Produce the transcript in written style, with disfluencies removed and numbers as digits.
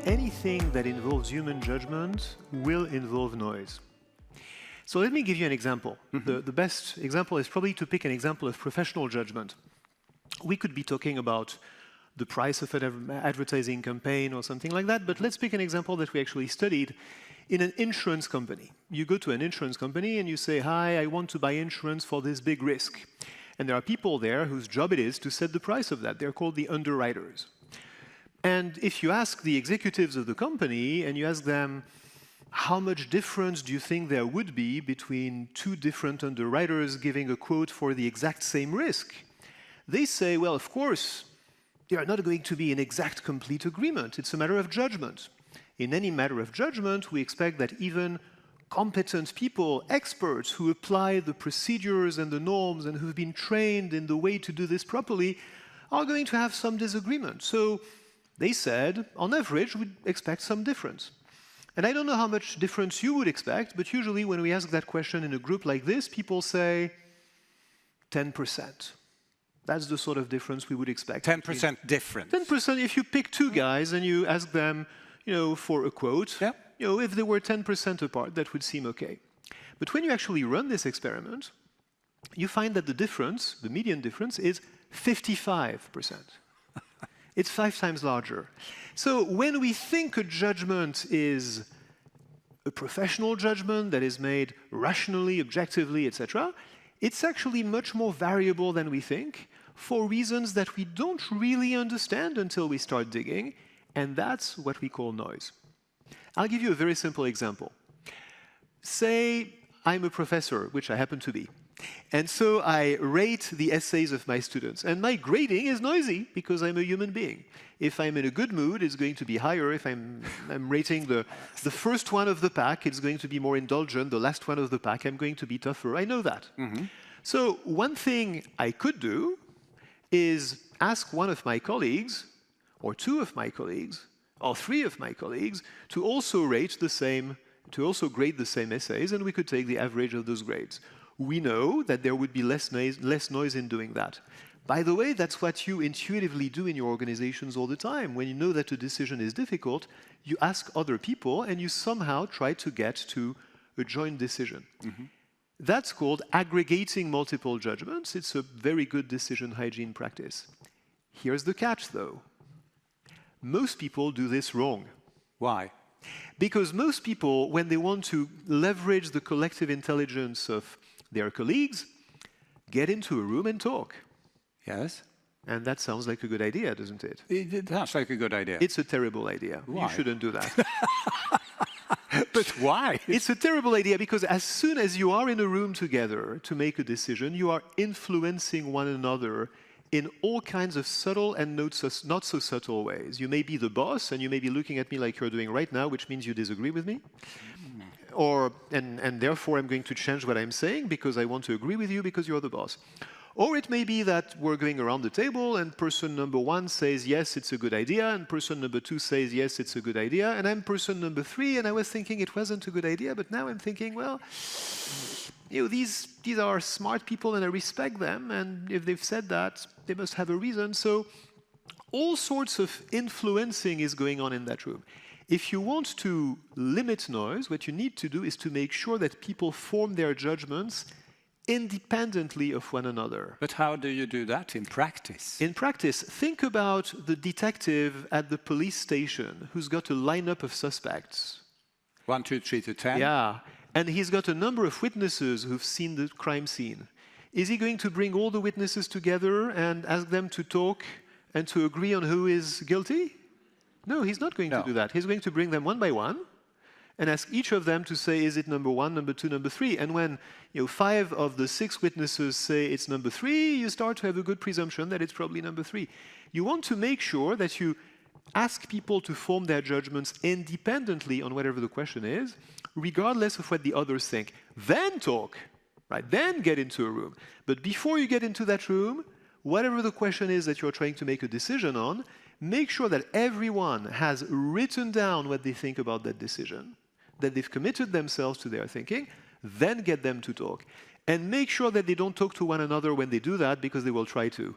anything that involves human judgment will involve noise. So let me give you an example. The best example is probably to pick an example of professional judgment. We could be talking about the price of an advertising campaign or something like that, but let's pick an example that we actually studied in an insurance company. You go to an insurance company and you say, hi, I want to buy insurance for this big risk. And there are people there whose job it is to set the price of that. They're called the underwriters. And if you ask the executives of the company and you ask them, how much difference do you think there would be between two different underwriters giving a quote for the exact same risk? They say, well, of course, there are not going to be an exact complete agreement. It's a matter of judgment. In any matter of judgment, we expect that even competent people, experts who apply the procedures and the norms and who've been trained in the way to do this properly are going to have some disagreement. So they said, on average, we'd expect some difference. And I don't know how much difference you would expect, but usually when we ask that question in a group like this, people say 10%. That's the sort of difference we would expect. 10% difference. 10%, if you pick two guys and you ask them, for a quote, if they were 10% apart, that would seem okay. But when you actually run this experiment, you find that the difference, the median difference, is 55%. It's 5 times larger. So when we think a judgment is a professional judgment that is made rationally, objectively, etc., it's actually much more variable than we think for reasons that we don't really understand until we start digging, and that's what we call noise. I'll give you a very simple example. Say I'm a professor, which I happen to be. And so I rate the essays of my students. And my grading is noisy because I'm a human being. If I'm in a good mood, it's going to be higher. If I'm rating the first one of the pack, it's going to be more indulgent. The last one of the pack, I'm going to be tougher. I know that. So one thing I could do is ask one of my colleagues, or two of my colleagues, or three of my colleagues, to also rate the same, to also grade the same essays, and we could take the average of those grades. We know that there would be less noise in doing that. By the way, that's what you intuitively do in your organizations all the time. When you know that a decision is difficult, you ask other people and you somehow try to get to a joint decision. That's called aggregating multiple judgments. It's a very good decision hygiene practice. Here's the catch, though. Most people do this wrong. Why? Because most people, when they want to leverage the collective intelligence of their colleagues, get into a room and talk. Yes. And that sounds like a good idea, doesn't it? It sounds like a good idea. It's a terrible idea. Why? You shouldn't do that. But why? It's a terrible idea because as soon as you are in a room together to make a decision, you are influencing one another in all kinds of subtle and not so subtle ways. You may be the boss and you may be looking at me like you're doing right now, which means you disagree with me. And therefore I'm going to change what I'm saying because I want to agree with you because you're the boss. Or it may be that we're going around the table and person number 1 says, yes, it's a good idea, and person number 2 says, yes, it's a good idea, and I'm person number 3, and I was thinking it wasn't a good idea, but now I'm thinking, well, these are smart people and I respect them, and if they've said that, they must have a reason. So all sorts of influencing is going on in that room. If you want to limit noise, what you need to do is to make sure that people form their judgments independently of one another. But how do you do that in practice? In practice, think about the detective at the police station who's got a lineup of suspects. 1, 2, 3 to 10? Yeah, and he's got a number of witnesses who've seen the crime scene. Is he going to bring all the witnesses together and ask them to talk and to agree on who is guilty? No, he's not going to do that. He's going to bring them one by one and ask each of them to say, is it number 1, number 2, number 3? And when 5 of the 6 witnesses say it's number 3, you start to have a good presumption that it's probably number 3. You want to make sure that you ask people to form their judgments independently on whatever the question is, regardless of what the others think. Then talk, right? Then get into a room. But before you get into that room, whatever the question is that you're trying to make a decision on, make sure that everyone has written down what they think about that decision, that they've committed themselves to their thinking, then get them to talk. And make sure that they don't talk to one another when they do that, because they will try to.